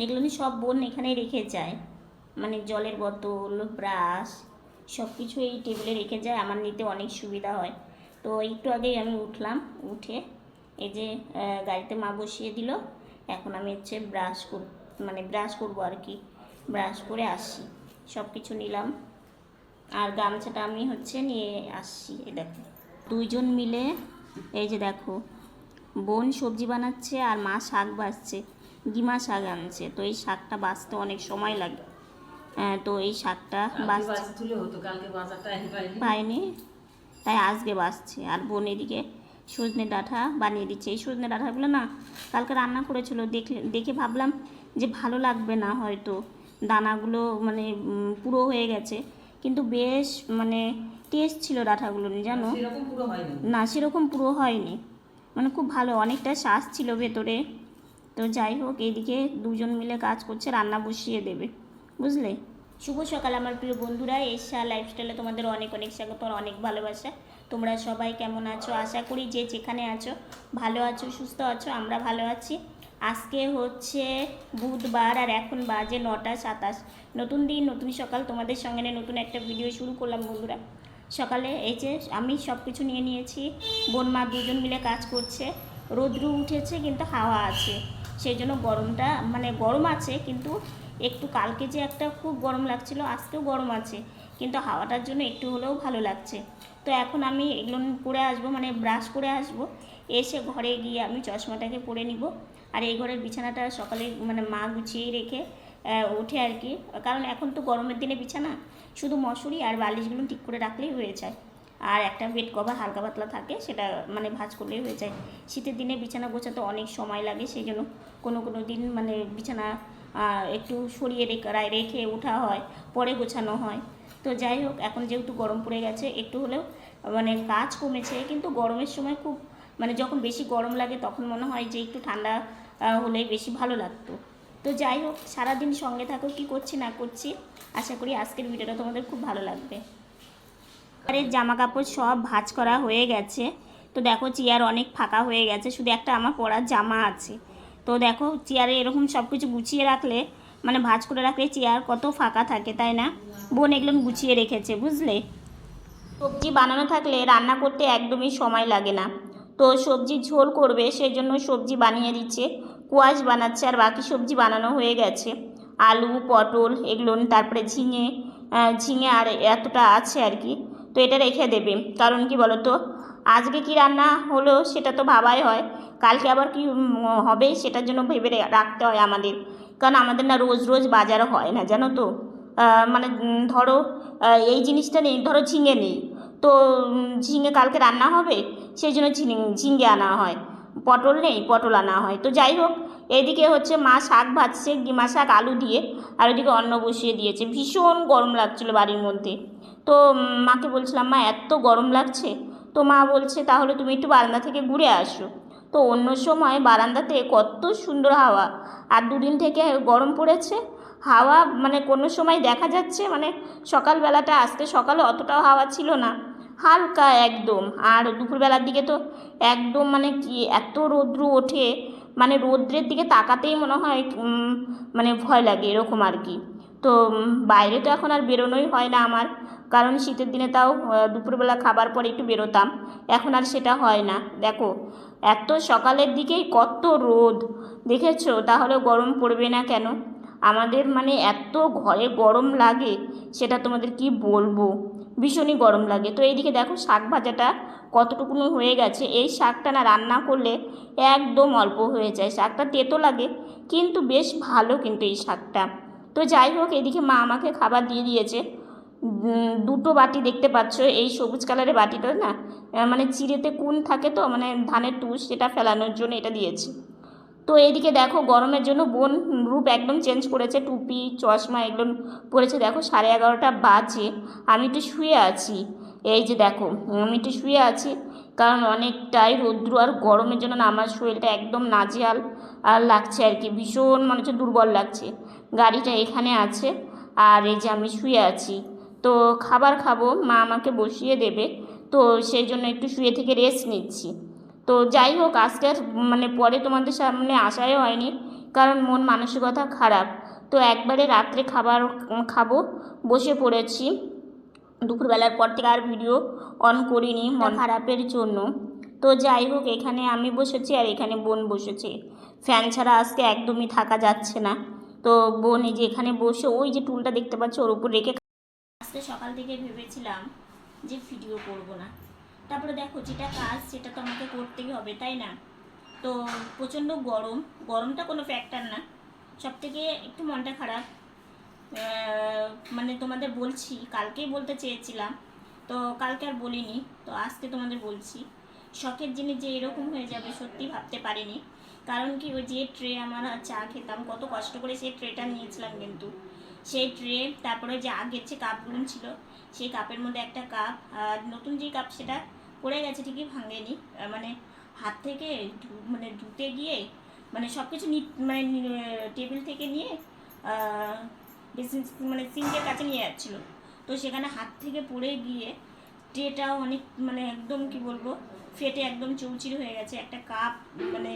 এগুলো নিয়ে সব বোন এখানে রেখে যায়, মানে জলের বোতল, ব্রাশ, সব কিছু এই টেবিলে রেখে যায়, আমার নিতে অনেক সুবিধা হয়। তো একটু আগেই আমি উঠলাম, উঠে এই যে গাড়িতে মা বসিয়ে দিল। এখন আমি হচ্ছে ব্রাশ করবো আর কি, ব্রাশ করে আসি, সব কিছু নিলাম। আর গামছাটা আমি হচ্ছে নিয়ে আসছি। এই দেখো দুইজন মিলে, এই যে দেখো বোন সবজি বানাচ্ছে আর মা শাক বাছছে, গিমা শাক আনছে। তো এই শাকটা বাছতে অনেক সময় লাগে। তো এই শাকটা পাইনি, তাই আজকে বাছছে। আর বোন এদিকে সজনে ডাঁটা বানিয়ে দিচ্ছে। এই সজনে ডাঁটাগুলো না কালকে রান্না করেছিল, দেখে ভাবলাম যে ভালো লাগবে না হয়তো, দানাগুলো মানে পুরো হয়ে গেছে, কিন্তু বেশ মানে টেস্ট ছিল ডাঁটাগুলো, জানো না, সেরকম পুরো হয়নি, মানে খুব ভালো, অনেকটা শ্বাস ছিল ভেতরে। তো যাই হোক, এইদিকে দুজন মিলে কাজ করছে, রান্না বসিয়ে দেবে, বুঝলে। শুভ সকাল আমার প্রিয় বন্ধুরা, এশা লাইফস্টাইলে তোমাদের অনেক অনেক স্বাগত, অনেক ভালোবাসা। তোমরা সবাই কেমন আছো? আশা করি যে যেখানে আছো ভালো আছো, সুস্থ আছো। আমরা ভালো আছি। আজকে হচ্ছে বুধবার আর এখন বাজে 9টা 27। নতুন দিন, নতুন সকাল, তোমাদের সঙ্গে নতুন একটা ভিডিও শুরু করলাম বন্ধুরা। সকালে এই যে আমি সব কিছু নিয়ে নিয়েছি, বোন মা দুজন মিলে কাজ করছে। রৌদ্র উঠেছে কিন্তু হাওয়া আছে, সেই জন্য গরমটা মানে গরম আছে, কিন্তু একটু কালকে যে একটা খুব গরম লাগছিল, আজকেও গরম আছে, কিন্তু হাওয়াটার জন্য একটু হলেও ভালো লাগছে। তো এখন আমি এগুলো পরে আসবো, মানে ব্রাশ করে আসবো, এসে ঘরে গিয়ে আমি চশমাটাকে পরে নিব। আর এই ঘরের বিছানাটা সকালে মানে মা গুছিয়েই রেখে ওঠে আর কি, কারণ এখন তো গরমের দিনে বিছানা শুধু মশারি আর বালিশগুলো ঠিক করে রাখলেই হয়ে যায়। আর একটা বেড কভার হালকা পাতলা থাকে, সেটা মানে ভাঁজ করলেই হয়ে যায়। শীতের দিনে বিছানা গোছাতে অনেক সময় লাগে, সেই জন্য কোনো কোনো দিন মানে বিছানা একটু সরিয়ে রেখে ওঠা হয়, পরে গোছানো হয়। তো যাই হোক, এখন যেহেতু গরম পড়ে গেছে, একটু হলেও মানে কাজ কমেছে, কিন্তু গরমের সময় খুব মানে যখন বেশি গরম লাগে তখন মনে হয় যে একটু ঠান্ডা হলে বেশি ভালো লাগতো। তো যাই হোক, সারাদিন সঙ্গে থাকো, কী করছি না করছি। আশা করি আজকের ভিডিওটা তোমাদের খুব ভালো লাগবে। চেয়ারের জামা কাপড় সব ভাঁজ করা হয়ে গেছে। তো দেখো চেয়ার অনেক ফাঁকা হয়ে গেছে, শুধু একটা আমার পরার জামা আছে। তো দেখো চেয়ারে এরকম সব কিছু গুছিয়ে রাখলে, মানে ভাঁজ করে রাখলে চেয়ার কত ফাঁকা থাকে, তাই না? বোন এগুলো গুছিয়ে রেখেছে, বুঝলে। সবজি বানানো থাকলে রান্না করতে একদমই সময় লাগে না। তো সবজির ঝোল করবে, সেই জন্য সবজি বানিয়ে দিচ্ছে, কোয়াশ বানাচ্ছে, আর বাকি সবজি বানানো হয়ে গেছে। আলু, পটল এগুলো, তারপরে ঝিঙে, ঝিঙে আর এতটা আছে আর কি। তো এটা রেখে দেবে, কারণ কি বলো তো, আজকে কি রান্না হলো সেটা তো ভাবাই হয়, কালকে আবার কি হবে সেটার জন্য ভেবে রাখতে হয় আমাদের, কারণ আমাদের না রোজ রোজ বাজার হয় না, জানো তো। মানে ধরো এই জিনিসটা নেই, ধরো ঝিঙে নেই, তো ঝিঙে কালকে রান্না হবে, সেই জন্য ঝিঙে আনা হয়। পটল নেই, পটল আনা হয়। তো যাই হোক, এইদিকে হচ্ছে মা শাক ভাজছে, গিমা শাক আলু দিয়ে, আর ওইদিকে অন্ন বসিয়ে দিয়েছে। ভীষণ গরম লাগছিল বাড়ির মধ্যে। তো মাকে বলছিলাম, মা এত গরম লাগছে। তো মা বলছে তাহলে তুমি একটু বারান্দা থেকে ঘুরে আসো। তো অন্য সময় বারান্দাতে কত সুন্দর হাওয়া, আর দুদিন থেকে গরম পড়েছে, হাওয়া মানে কোনো সময় দেখা যাচ্ছে, মানে সকালবেলাটা, আজকে সকালে অতটাও হাওয়া ছিল না, হালকা একদম। আর দুপুরবেলার দিকে তো একদম মানে কি এত রৌদ্র ওঠে, মানে রৌদ্রের দিকে তাকাতেই মনে হয় মানে ভয় লাগে, এরকম আর কি। তো বাইরে তো এখন আর বেরোনোই হয় না আমার, কারণ শীতের দিনে তাও দুপুরবেলা খাবার পরে একটু বেরোতাম, এখন আর সেটা হয় না। দেখো এত সকালের দিকেই কত রোদ, দেখেছো? তাহলে গরম পড়বে না কেন? আমাদের মানে এত ঘরে গরম লাগে, সেটা তোমাদের কি বলবো, ভীষণই গরম লাগে। তো এইদিকে দেখো শাক ভাজাটা কতটুকুনো হয়ে গেছে। এই শাকটা না রান্না করলে একদম অল্প হয়ে যায়, শাকটা তেতো লাগে কিন্তু বেশ ভালো কিন্তু এই শাকটা। তো যাই হোক, এদিকে মা আমাকে খাবার দিয়ে দিয়েছে। দুটো বাটি দেখতে পাচ্ছ, এই সবুজ কালারের বাটিটা না মানে চিড়েতে কুন থাকে, তো মানে ধানের তুষ, সেটা ফেলানোর জন্য এটা দিয়েছে। তো এইদিকে দেখো গরমের জন্য বোন রূপ একদম চেঞ্জ করেছে, টুপি চশমা এগুলো পরেছে। দেখো 11:30 বাজে, আমি একটু শুয়ে আছি। এই যে দেখো আমি একটু শুয়ে আছি, কারণ অনেকটাই রৌদ্র আর গরমের জন্য না আমার শরীরটা একদম নাজেহাল আর লাগছে আর কি, ভীষণ মনে হচ্ছে দুর্বল লাগছে। গাড়িটা এখানে আছে, আর এই যে আমি শুয়ে আছি। তো খাবার খাবো, মা আমাকে বসিয়ে দেবে, তো সেই জন্য একটু শুয়ে থেকে রেস্ট নিচ্ছি। তো যাই হোক, আজকে আর মানে পরে তোমাদের সামনে আসাই হয়নি, কারণ মন মানসিকতা খারাপ। তো একবারে রাত্রে খাবার খাবো বসে পড়েছি, দুপুরবেলার পর থেকে আর ভিডিও অন করিনি মন খারাপের জন্য। তো যাই হোক, এখানে আমি বসেছি আর এখানে বোন বসেছে। ফ্যান ছাড়া আজকে একদমই থাকা যাচ্ছে না। তো বোন এই যে এখানে বসে ওই যে টুলটা দেখতে পাচ্ছ ওর উপর রেখে, আজকে সকাল থেকে ভেবেছিলাম যে ভিডিও করব না, তারপরে দেখো যেটা কাজ সেটা তো আমাকে করতেই হবে, তাই না? তো প্রচণ্ড গরম, গরমটা কোনো ফ্যাক্টর না, সব থেকে একটু মনটা খারাপ। মানে তোমাদের বলছি, কালকেই বলতে চেয়েছিলাম, তো কালকে আর বলিনি, তো আজকে তোমাদের বলছি। শখের জিনিস যে এরকম হয়ে যাবে সত্যি ভাবতে পারিনি। কারণ কি, ওই যে ট্রে আমার চা খেতাম কত কষ্ট করে, সেই ট্রেটা নিয়েছিলাম, কিন্তু সেই ট্রে, তারপরে যে আগের যে কাপগুলো ছিল সেই কাপের মধ্যে একটা কাপ, আর নতুন যে কাপ সেটা পড়ে গেছে, ঠিকই ভাঙেনি, মানে হাত থেকে মানে ধুতে গিয়ে মানে সব কিছু মানে টেবিল থেকে নিয়ে বেসিন মানে সিঙ্কের কাছে নিয়ে যাচ্ছিলো, তো সেখানে হাত থেকে পড়ে গিয়ে ট্রেটাও অনেক মানে একদম কি বলবো ফেটে একদম চৌচির হয়ে গেছে, একটা কাপ মানে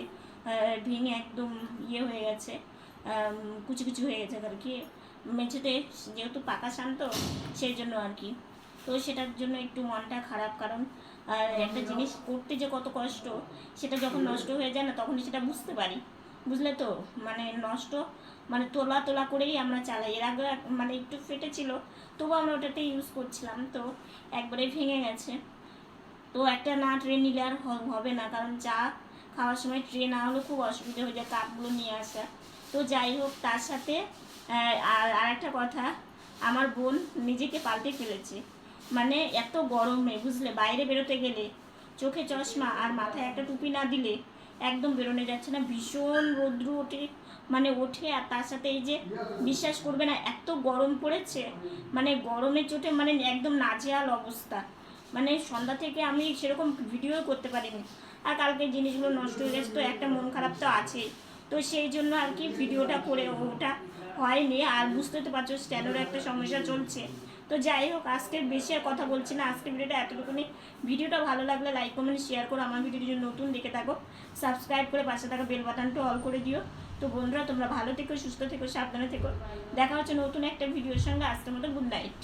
ভেঙে একদম ইয়ে হয়ে গেছে, কুচি কুচি হয়ে গেছে আর কি, মেঝেতে যেহেতু পাকা শান্ত সেই জন্য আর কি। তো সেটার জন্য একটু মনটা খারাপ, কারণ একটা জিনিস করতে যে কত কষ্ট, সেটা যখন নষ্ট হয়ে যায় না তখনই সেটা বুঝতে পারি, বুঝলে তো? মানে নষ্ট মানে তোলা তোলা করেই আমরা চালাই। এর আগে মানে একটু ফেটেছিল, তবু আমরা ওটাতে ইউজ করছিলাম, তো একবারে ভেঙে গেছে। তো একটা না ট্রে নিলে আর হবে না, কারণ চা খাওয়ার সময় ট্রে না হলে খুব অসুবিধা হয়ে যায় কাপগুলো নিয়ে আসা। তো যাই হোক, তার সাথে আর একটা কথা, আমার বোন নিজেকে পাল্টে ফেলেছে। মানে এত গরমে বুঝলে, বাইরে বেরোতে গেলে চোখে চশমা আর মাথায় একটা টুপি না দিলে একদম বেরোনো যাচ্ছে না, ভীষণ রৌদ্র ওঠে মানে ওঠে। আর তার সাথে এই যে বিশ্বাস করবে না, এত গরম পড়েছে, মানে গরমের চোটে মানে একদম নাজেহাল অবস্থা। মানে সন্ধ্যা থেকে আমি সেরকম ভিডিও করতে পারিনি, আর কালকে জিনিসগুলো নষ্ট হয়ে গেছে, তো একটা মন খারাপ তো আছেই। তো সেই জন্য আর কি ভিডিওটা করে ওটা হয়নি, আর বুঝতে তো পারছো স্ট্যান্ডেরও একটা সমস্যা চলছে। তো যাই হোক, আজকের বেশি আর কথা বলছি না, আজকের ভিডিওটা এতটুকুনি। ভিডিওটা ভালো লাগলে লাইক কমেন্ট শেয়ার করো, আমার ভিডিওটি যদি নতুন দেখে থাকো সাবস্ক্রাইব করে পাশে থাকা বেল বাটনটা অল করে দিও। তো বন্ধুরা, তোমরা ভালো থেকো, সুস্থ থেকো, সাবধানে থেকো। দেখা হচ্ছে নতুন একটা ভিডিওর সঙ্গে। আজকের মতো গুড নাইট।